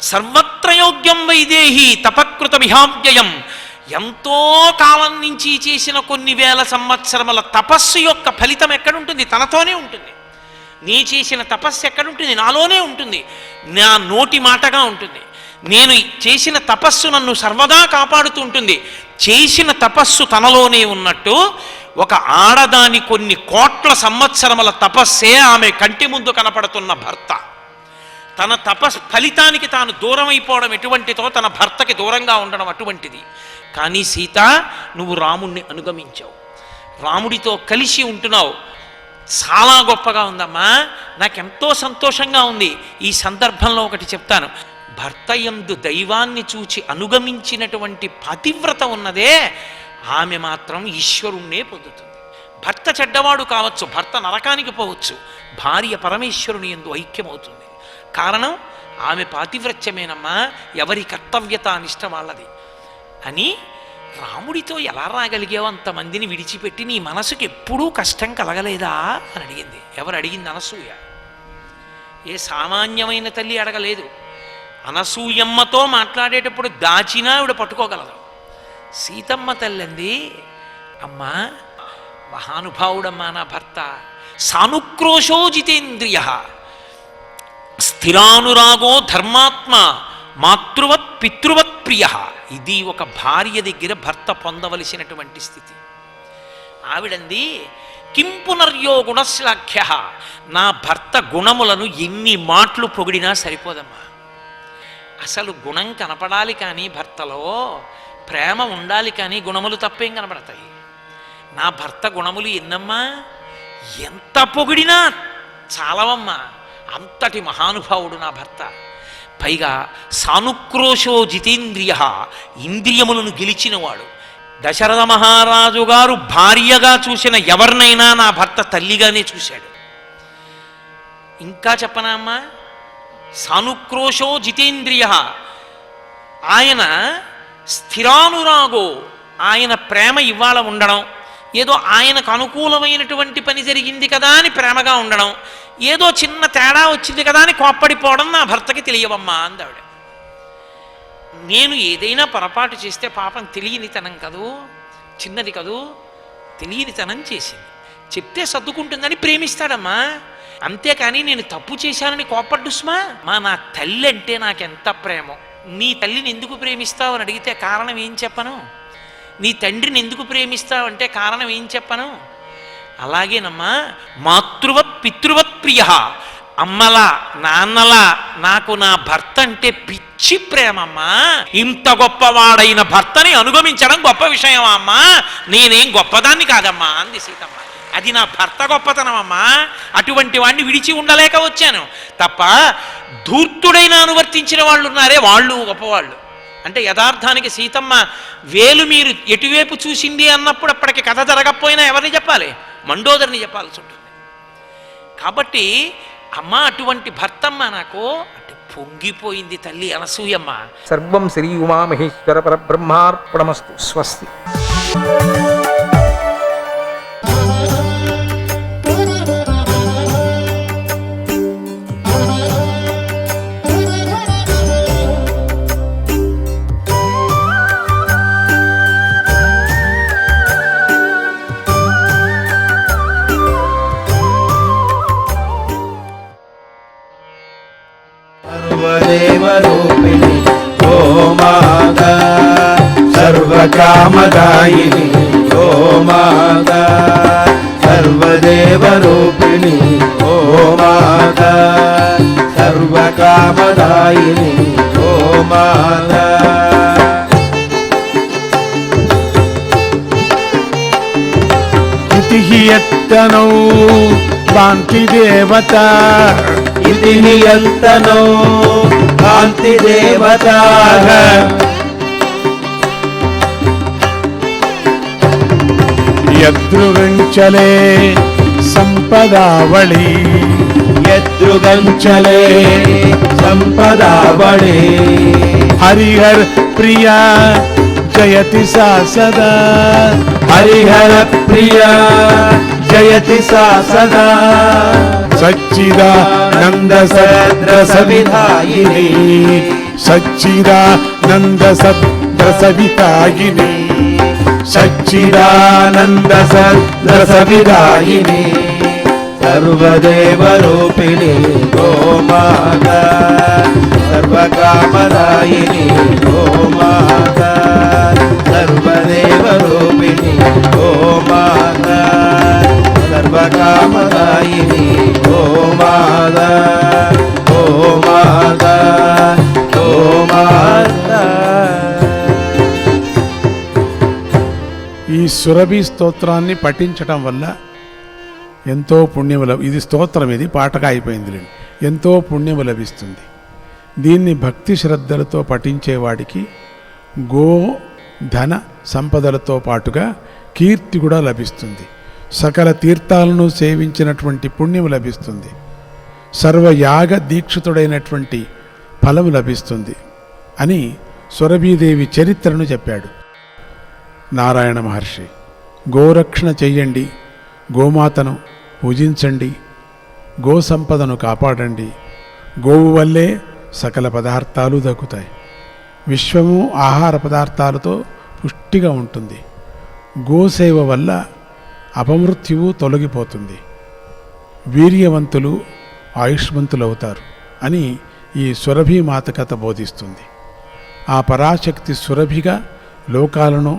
సర్వత్ర యోగ్యం వైదేహి తపకృత విహావ్యయం. ఎంతో కాలం నుంచి చేసిన కొన్ని వేల సంవత్సరముల తపస్సు యొక్క ఫలితం ఎక్కడుంటుంది? తనతోనే ఉంటుంది. నీ చేసిన తపస్సు ఎక్కడుంటుంది? నాలోనే ఉంటుంది, నా నోటి మాటగా ఉంటుంది. నేను చేసిన తపస్సు నన్ను సర్వదా కాపాడుతూ ఉంటుంది. చేసిన తపస్సు తనలోనే ఉన్నట్టు ఒక ఆడదాని కొన్ని కోట్ల సంవత్సరముల తపస్సే ఆమె కంటి ముందు కనపడుతున్న భర్త. తన తపస్సు ఫలితానికి తాను దూరం అయిపోవడం ఎటువంటిదో తన భర్తకి దూరంగా ఉండడం అటువంటిది. కానీ సీత, నువ్వు రాముణ్ణి అనుగమించావు, రాముడితో కలిసి ఉంటున్నావు. చాలా గొప్పగా ఉందమ్మా, నాకెంతో సంతోషంగా ఉంది. ఈ సందర్భంలో ఒకటి చెప్తాను. భర్త యందు దైవాన్ని చూచి అనుగమించినటువంటి పతివ్రత ఉన్నదే, ఆమె మాత్రం ఈశ్వరుణ్ణే పొందుతుంది. భర్త చెడ్డవాడు కావచ్చు, భర్త నరకానికి పోవచ్చు, భార్య పరమేశ్వరుని యందు ఐక్యమవుతుంది. కారణం ఆమె పాతివ్రత్యమేనమ్మా, ఎవరి కర్తవ్యత అనిష్ట వాళ్ళది అని. రాముడితో ఎలా రాగలిగావు అంతమందిని విడిచిపెట్టి? నీ మనసుకి ఎప్పుడూ కష్టం కలగలేదా అని అడిగింది. ఎవరు అడిగింది? అనసూయ. ఏ సామాన్యమైన తల్లి అడగలేదు. అనసూయమ్మతో మాట్లాడేటప్పుడు దాచినా ఆవిడ పట్టుకోగలదు. సీతమ్మ తల్లింది, అమ్మా మహానుభావుడమ్మా నా భర్త, సానుక్రోశో జితేంద్రియ స్థిరానురాగో ధర్మాత్మ మాతృవత్ పితృవత్ ప్రియ. ఇది ఒక భార్య దగ్గర భర్త పొందవలసినటువంటి స్థితి. ఆవిడంది, కిం పునర్యో గుణశ్లాఘ్య. నా భర్త గుణములను ఎన్ని మాటలు పొగిడినా సరిపోదమ్మా. అసలు గుణం కనపడాలి కానీ భర్తలో ప్రేమ ఉండాలి కానీ గుణములు తప్పేం కనపడతాయి? నా భర్త గుణములు ఎన్నమ్మా, ఎంత పొగిడినా చాలవమ్మా. అంతటి మహానుభావుడు నా భర్త. పైగా సానుక్రోశో జితేంద్రియ, ఇంద్రియములను గెలిచినవాడు. దశరథ మహారాజు గారు భార్యగా చూసిన ఎవరినైనా నా భర్త తల్లిగానే చూశాడు. ఇంకా చెప్పనా అమ్మా? సానుక్రోశో జితేంద్రియ, ఆయన స్థిరానురాగో, ఆయన ప్రేమ ఇవాళ ఉండడం, ఏదో ఆయనకు అనుకూలమైనటువంటి పని జరిగింది కదా అని ప్రేమగా ఉండడం, ఏదో చిన్న తేడా వచ్చింది కదా అని కోప్పడిపోవడం నా భర్తకి తెలియవమ్మా అందావిడ. నేను ఏదైనా పొరపాటు చేస్తే పాపం తెలియనితనం కదూ, చిన్నది కదూ, తెలియనితనం చేసింది, చెప్తే సర్దుకుంటుందని ప్రేమిస్తాడమ్మా. అంతేకాని నేను తప్పు చేశానని కోప్పడ్డు సుమా. నా తల్లి అంటే నాకెంత ప్రేమో. నీ తల్లిని ఎందుకు ప్రేమిస్తావు అని అడిగితే కారణం ఏం చెప్పను? నీ తండ్రిని ఎందుకు ప్రేమిస్తావంటే కారణం ఏం చెప్పను? అలాగేనమ్మా, మాతృవత్ పితృవత్ ప్రియ, అమ్మలా నాన్నలా నాకు నా భర్త అంటే పిచ్చి ప్రేమమ్మా. ఇంత గొప్పవాడైన భర్తని అనుగమించడం గొప్ప విషయమా అమ్మా? నేనేం గొప్పదాన్ని కాదమ్మా అంది సీతమ్మ. అది నా భర్త గొప్పతనమమ్మా. అటువంటి వాడిని విడిచి ఉండలేక వచ్చాను తప్ప ధూర్తుడైన అనువర్తించిన వాళ్ళు ఉన్నారే, వాళ్ళు గొప్పవాళ్ళు. అంటే యథార్థానికి సీతమ్మ వేలు మీరు ఎటువైపు చూసింది అన్నప్పుడు అప్పటికి కథ జరగకపోయినా ఎవరిని చెప్పాలి? మండోదరిని చెప్పాల్సి ఉంటుంది. కాబట్టి అమ్మ అటువంటి భర్తమ్మ నాకు అంటే పొంగిపోయింది తల్లి అనసూయమ్మ. సర్వం శ్రీ ఉమామహేశ్వర పరబ్రహ్మార్పణమస్తు. స్వస్తి. దేవరూపిణి ఓ మాతా సర్వకామదాయిని ఓ మాతా సర్వదేవరూపిణి ఓ మాతా సర్వకామదాయిని ఓ మాతా इति हि यत्तनौ कान्ति देवता इति नियन्तनो कान्ति देवताः यद्रुगञ्चले सम्पदावळि यद्रुगञ्चले सम्पदावळे हरिहर प्रिया जयति सा सदा हरिहर प्रिया जयति सा सदा सच्चिदानन्द सद्रसविधायिनी सच्चिदानन्द सद्रसवितायिनी सच्चिदानन्द सद्रसविधायिनी सर्वदेवरूपिणी गो माता सर्वकामदायिनी गो माता सर्वदेवरूपिणी गो माता सर्वकामदायिनी गो माता गो माता गो माता ఈ సురభి స్తోత్రాన్ని పఠించటం వల్ల ఎంతో పుణ్యము ఇది స్తోత్రం, ఇది పాటగా అయిపోయింది, ఎంతో పుణ్యము లభిస్తుంది. దీన్ని భక్తి శ్రద్ధలతో పఠించేవాడికి గో ధన సంపదలతో పాటుగా కీర్తి కూడా లభిస్తుంది. సకల తీర్థాలను సేవించినటువంటి పుణ్యము లభిస్తుంది. సర్వయాగ దీక్షితుడైనటువంటి ఫలము లభిస్తుంది అని సురభీదేవి చరిత్రను చెప్పాడు నారాయణ మహర్షి. గోరక్షణ చెయ్యండి, గోమాతను పూజించండి, గో సంపదను కాపాడండి. గోవు వల్లే సకల పదార్థాలు దక్కుతాయి. విశ్వము ఆహార పదార్థాలతో పుష్టిగా ఉంటుంది. గోసేవ వల్ల అపమృత్యువు తొలగిపోతుంది. వీర్యవంతులు ఆయుష్మంతులు అవుతారు అని ఈ సురభి మాత కథ బోధిస్తుంది. ఆ పరాశక్తి సురభిగా లోకాలను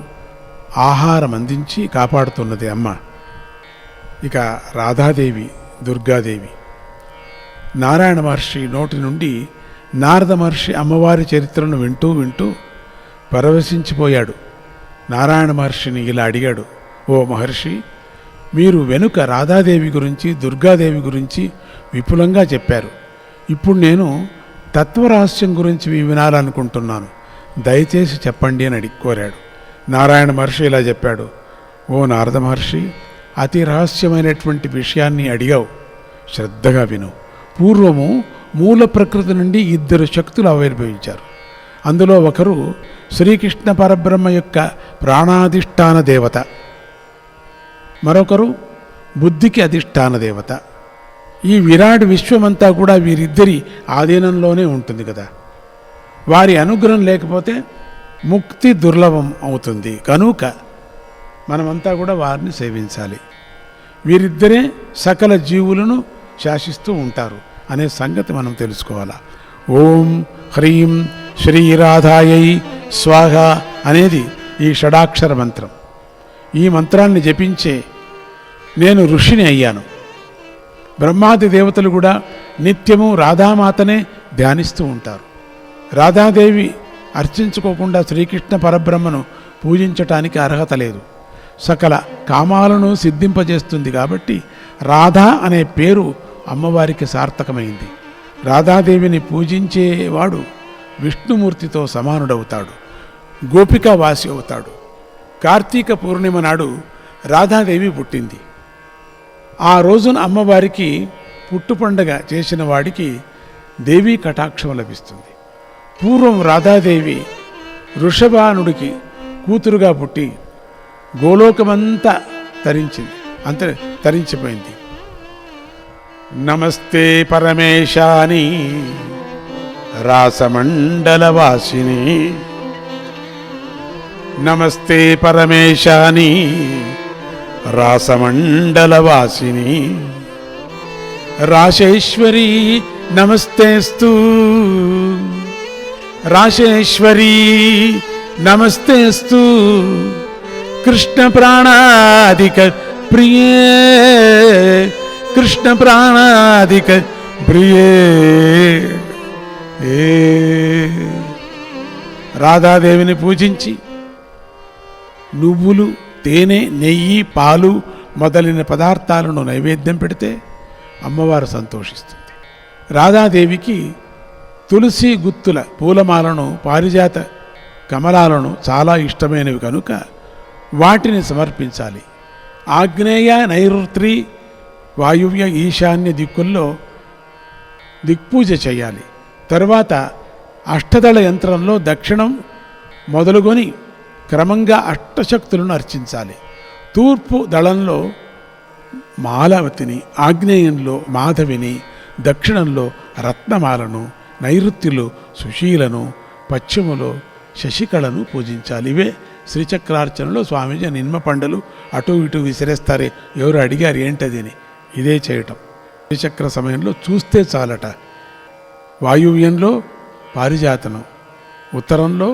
ఆహారం అందించి కాపాడుతున్నది అమ్మ. ఇక రాధాదేవి, దుర్గాదేవి. నారాయణ మహర్షి నోటి నుండి నారద మహర్షి అమ్మవారి చరిత్రను వింటూ వింటూ పరవశించిపోయాడు. నారాయణ మహర్షిని ఇలా అడిగాడు, ఓ మహర్షి, మీరు వెనుక రాధాదేవి గురించి, దుర్గాదేవి గురించి విపులంగా చెప్పారు. ఇప్పుడు నేను తత్వరహస్యం గురించి వినాలనుకుంటున్నాను, దయచేసి చెప్పండి అని కోరాడు. నారాయణ మహర్షి ఇలా చెప్పాడు, ఓ నారద మహర్షి, అతి రహస్యమైనటువంటి విషయాన్ని అడిగావు, శ్రద్ధగా విను. పూర్వము మూల ప్రకృతి నుండి ఇద్దరు శక్తులు ఆవిర్భవించారు. అందులో ఒకరు శ్రీకృష్ణ పరబ్రహ్మ యొక్క ప్రాణాధిష్టాన దేవత, మరొకరు బుద్ధికి అధిష్టాన దేవత. ఈ విరాట్ విశ్వమంతా కూడా వీరిద్దరి ఆధీనంలోనే ఉంటుంది కదా. వారి అనుగ్రహం లేకపోతే ముక్తి దుర్లభం అవుతుంది. కనుక మనమంతా కూడా వారిని సేవించాలి. వీరిద్దరే సకల జీవులను శాసిస్తూ ఉంటారు అనే సంగతి మనం తెలుసుకోవాలా. ఓం హ్రీం శ్రీరాధాయై స్వాహ అనేది ఈ షడాక్షర మంత్రం. ఈ మంత్రాన్ని జపించే నేను ఋషిని అయ్యాను. బ్రహ్మాది దేవతలు కూడా నిత్యము రాధామాతనే ధ్యానిస్తూ ఉంటారు. రాధాదేవి అర్చించుకోకుండా శ్రీకృష్ణ పరబ్రహ్మను పూజించటానికి అర్హత లేదు. సకల కామాలను సిద్ధింపజేస్తుంది కాబట్టి రాధా అనే పేరు అమ్మవారికి సార్థకమైంది. రాధాదేవిని పూజించేవాడు విష్ణుమూర్తితో సమానుడవుతాడు, గోపికావాసి అవుతాడు. కార్తీక పూర్ణిమ నాడు రాధాదేవి పుట్టింది. ఆ రోజున అమ్మవారికి పుట్టు పండగ చేసిన వాడికి దేవీ కటాక్షం లభిస్తుంది. పూర్వం రాధాదేవి వృషభానుడికి కూతురుగా పుట్టి గోలోకమంతా తరించిపోయింది. నమస్తే పరమేశాని రాసమండలవాసిని, నమస్తే పరమేశాని రాసమండలవాసిని, రాశేశ్వరీ నమస్తేస్తు, రాశేశ్వరీ నమస్తేస్తు కృష్ణ ప్రాణాదిక ప్రియే కృష్ణ ప్రాణాదిక ప్రియే. రాధాదేవిని పూజించి నువ్వులు, తేనె, నెయ్యి, పాలు మొదలైన పదార్థాలను నైవేద్యం పెడితే అమ్మవారు సంతోషిస్తుంది. రాధాదేవికి తులసి గుత్తుల పూలమాలను, పారిజాత కమలాలను చాలా ఇష్టమైనవి కనుక వాటిని సమర్పించాలి. ఆగ్నేయ, నైరుతి, వాయువ్య, ఈశాన్య దిక్కుల్లో దిక్పూజ చేయాలి. తరువాత అష్టదళ యంత్రంలో దక్షిణం మొదలుకొని క్రమంగా అష్టశక్తులను అర్చించాలి. తూర్పు దళంలో మాలవతిని, ఆగ్నేయంలో మాధవిని, దక్షిణంలో రత్నమాలను, నైరుత్యులు సుశీలను, పశ్చిమలో శశికళను పూజించాలి. ఇవే శ్రీచక్రార్చనలో స్వామీజీ నిమ్మ పండులు అటు ఇటు విసిరేస్తారే, ఎవరు అడిగారు ఏంటది అని, ఇదే చేయటం. శ్రీచక్ర సమయంలో చూస్తే చాలట. వాయువ్యంలో పారిజాతను, ఉత్తరంలో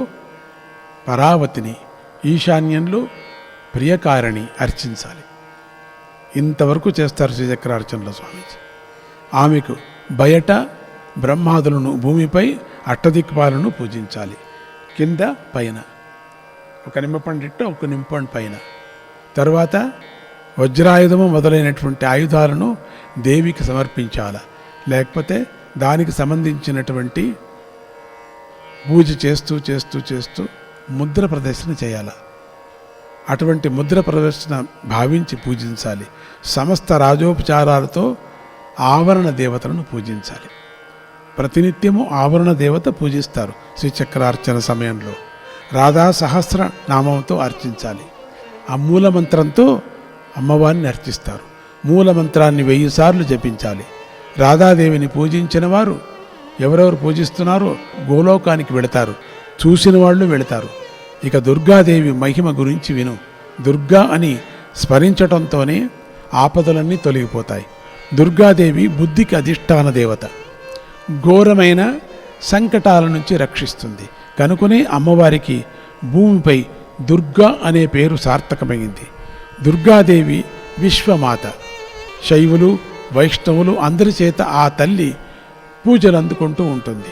పరావతిని, ఈశాన్యంలో ప్రియకారిణి అర్చించాలి. ఇంతవరకు చేస్తారు శ్రీచక్రార్చనలో స్వామీజీ. ఆమెకు బయట బ్రహ్మాదులను, భూమిపై అష్టదిక్పాలను పూజించాలి. కింద పైన ఒక నిమ్మపండిట్టు, ఒక నిమ్మపండు పైన. తర్వాత వజ్రాయుధము మొదలైనటువంటి ఆయుధాలను దేవికి సమర్పించాల. లేకపోతే దానికి సంబంధించినటువంటి పూజ చేస్తూ చేస్తూ చేస్తూ ముద్ర ప్రదర్శన చేయాలి. అటువంటి ముద్ర ప్రదర్శన భావించి పూజించాలి. సమస్త రాజోపచారాలతో ఆవరణ దేవతలను పూజించాలి. ప్రతినిత్యము ఆవరణ దేవత పూజిస్తారు శ్రీచక్రార్చన సమయంలో. రాధా సహస్ర నామంతో అర్చించాలి. ఆ మూలమంత్రంతో అమ్మవారిని అర్చిస్తారు. మూలమంత్రాన్ని 1000 సార్లు జపించాలి. రాధాదేవిని పూజించిన వారు ఎవరెవరు పూజిస్తున్నారో గోలోకానికి వెళతారు, చూసిన వాళ్ళు వెళతారు. ఇక దుర్గాదేవి మహిమ గురించి విను. దుర్గా అని స్మరించటంతోనే ఆపదలన్నీ తొలగిపోతాయి. దుర్గాదేవి బుద్ధికి అధిష్టాన దేవత, ఘోరమైన సంకటాల నుంచి రక్షిస్తుంది. కనుకనే అమ్మవారికి భూమిపై దుర్గా అనే పేరు సార్థకమైంది. దుర్గాదేవి విశ్వమాత. శైవులు, వైష్ణవులు అందరి చేత ఆ తల్లి పూజలు అందుకుంటూ ఉంటుంది.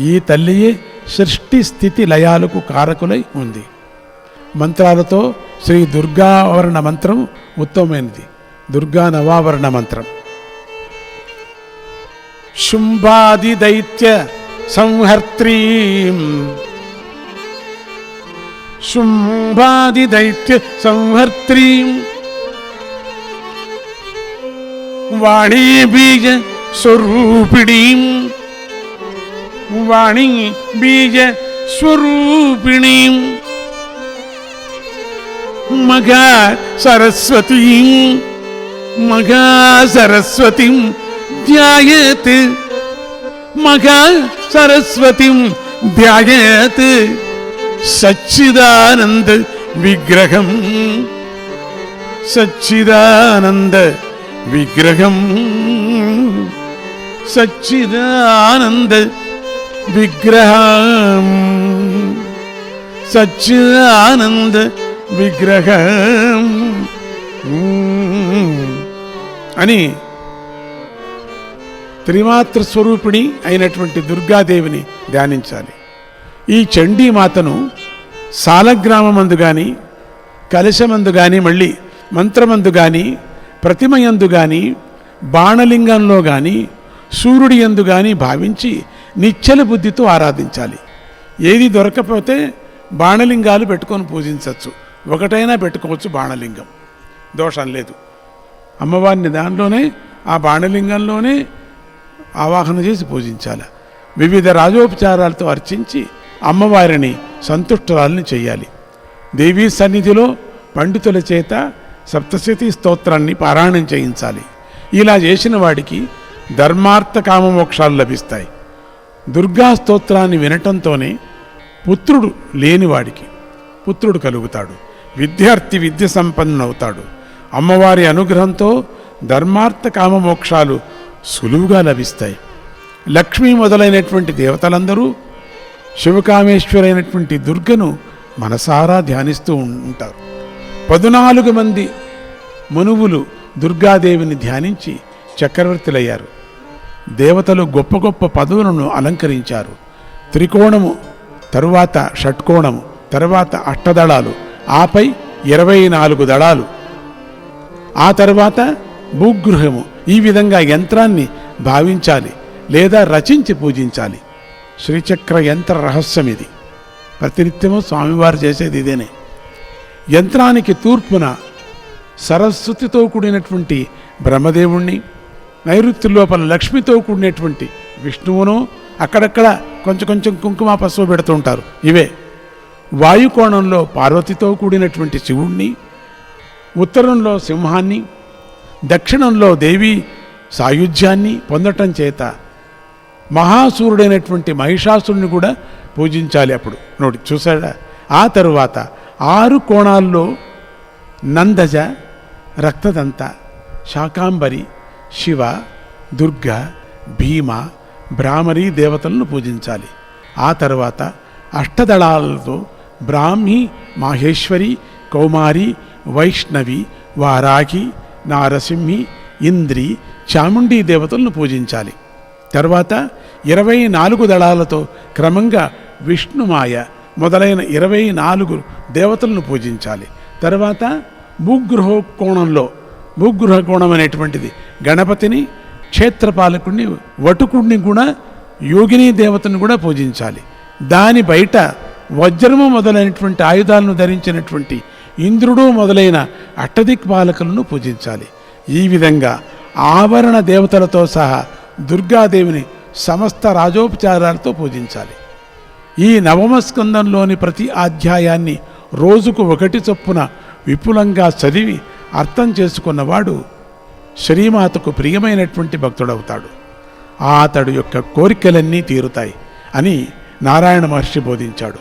ఈ తల్లియే సృష్టి స్థితి లయాలకు కారకులై ఉంది. మంత్రాలతో శ్రీ దుర్గావరణ మంత్రం ఉత్తమమైనది. దుర్గా నవావరణ మంత్రం. శుంభాది దైత్య సంహర్త్రీం, శుంభాది దైత్య సంహర్త్రీం, వాణీ బీజ స్వరూపిణీం, వాణీ బీజ స్వరూపిణీం, మఘా సరస్వతీం, మఘా సరస్వతీం ధ్యాయేత్, మఘా సరస్వతీం ధ్యాయేత్ సచ్చిదానంద విగ్రహం, సచ్చిదానంద విగ్రహం, సచ్చిదానంద విగ్రహం, సచ్చిదానంద విగ్రహం అని త్రిమాత్ర స్వరూపిణి అయినటువంటి దుర్గాదేవిని ధ్యానించాలి. ఈ చండీమాతను సాలగ్రామమందు కానీ, కలశమందు కానీ, మళ్ళీ మంత్రమందు కానీ, ప్రతిమయందు కానీ, బాణలింగంలో కానీ, సూర్యుడి యందు కానీ భావించి నిశ్చల బుద్ధితో ఆరాధించాలి. ఏది దొరకకపోతే బాణలింగాలు పెట్టుకొని పూజించవచ్చు. ఒకటైనా పెట్టుకోవచ్చు బాణలింగం, దోషం లేదు. అమ్మవారిని దానిలోనే, ఆ బాణలింగంలోనే ఆవాహన చేసి పూజించాలి. వివిధ రాజోపచారాలతో అర్చించి అమ్మవారిని సంతుష్టురాలని చేయాలి. దేవీ సన్నిధిలో పండితుల చేత సప్తశతి స్తోత్రాన్ని పారాయణం చేయించాలి. ఇలా చేసిన వాడికి ధర్మార్థ కామమోక్షాలు లభిస్తాయి. దుర్గా స్తోత్రాన్ని వినటంతోనే పుత్రుడు లేనివాడికి పుత్రుడు కలుగుతాడు. విద్యార్థి విద్య సంపన్నుడవుతాడు. అమ్మవారి అనుగ్రహంతో ధర్మార్థ కామమోక్షాలు సులువుగా లభిస్తాయి. లక్ష్మీ మొదలైనటువంటి దేవతలందరూ శివకామేశ్వరైనటువంటి దుర్గను మనసారా ధ్యానిస్తూ ఉంటారు. 14 మంది మనువులు దుర్గాదేవిని ధ్యానించి చక్రవర్తులయ్యారు. దేవతలు గొప్ప గొప్ప పదవులను అలంకరించారు. త్రికోణము, తరువాత షట్కోణము, తరువాత అష్టదళాలు, ఆపై 24 దళాలు, ఆ తర్వాత భూగృహము. ఈ విధంగా యంత్రాన్ని భావించాలి లేదా రచించి పూజించాలి. శ్రీచక్ర యంత్ర రహస్యం ఇది. ప్రతినిత్యము స్వామివారు చేసేది ఇదేనే. యంత్రానికి తూర్పున సరస్వతితో కూడినటువంటి బ్రహ్మదేవుణ్ణి, నైరుతి లోపల లక్ష్మితో కూడినటువంటి విష్ణువును, అక్కడక్కడ కొంచెం కొంచెం కుంకుమ పసుపు పెడుతుంటారు. ఇవే వాయుకోణంలో పార్వతితో కూడినటువంటి శివుణ్ణి, ఉత్తరంలో సింహాన్ని, దక్షిణంలో దేవి సాయుధ్యాన్ని పొందటం చేత మహాసూరుడైనటువంటి మహిషాసురుని కూడా పూజించాలి. అప్పుడు నోటి చూసాడా. ఆ తరువాత 6 కోణాల్లో నందజ, రక్తదంత, శాకాంబరి, శివ, దుర్గ, భీమ, భ్రామరి దేవతలను పూజించాలి. ఆ తర్వాత అష్టదళాలతో బ్రాహ్మి, మాహేశ్వరి, కౌమారి, వైష్ణవి, వారాహి, నారసింహి, ఇంద్రి, చాముండీ దేవతలను పూజించాలి. తర్వాత 24 దళాలతో క్రమంగా విష్ణుమాయ మొదలైన 24 దేవతలను పూజించాలి. తర్వాత భూగృహ కోణంలో, భూగృహ కోణం అనేటువంటిది గణపతిని, క్షేత్రపాలకుడిని, వటుకుడిని కూడా, యోగిని దేవతను కూడా పూజించాలి. దాని బయట వజ్రము మొదలైనటువంటి ఆయుధాలను ధరించినటువంటి ఇంద్రుడు మొదలైన అష్టదిక్పాలకులను పూజించాలి. ఈ విధంగా ఆభరణ దేవతలతో సహా దుర్గాదేవిని సమస్త రాజోపచారాలతో పూజించాలి. ఈ నవమ స్కందంలోని ప్రతి అధ్యాయాన్ని రోజుకు 1 చొప్పున విపులంగా చదివి అర్థం చేసుకున్నవాడు శ్రీమాతకు ప్రియమైనటువంటి భక్తుడవుతాడు. అతడు యొక్క కోరికలన్నీ తీరుతాయి అని నారాయణ మహర్షి బోధించాడు.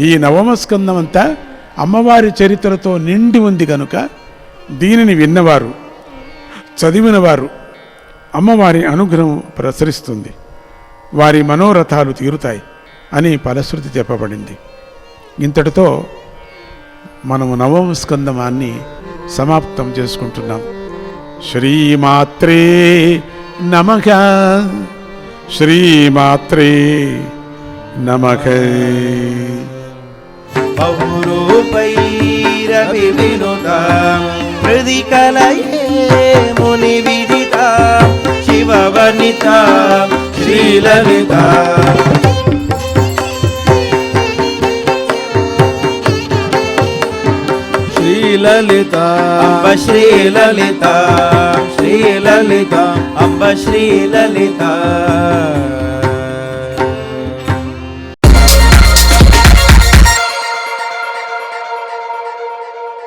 ఈ నవమ స్కందం అంతా అమ్మవారి చరిత్రతో నిండి ఉంది కనుక దీనిని విన్నవారు, చదివినవారు అమ్మవారి అనుగ్రహం ప్రసరిస్తుంది, వారి మనోరథాలు తీరుతాయి అని ఫలశ్రుతి చెప్పబడింది. ఇంతటితో మనము నవమ స్కందమాన్ని సమాప్తం చేసుకుంటున్నాం. శ్రీమాత్రే నమః, శ్రీమాత్రే నమః. బహురూపైరవినుతా హృది కలయే ముని విదితా శివవర్ణితా శ్రీలలితా శ్రీలలితా అంబ శ్రీలలితా శ్రీలలితా అంబ శ్రీలలితా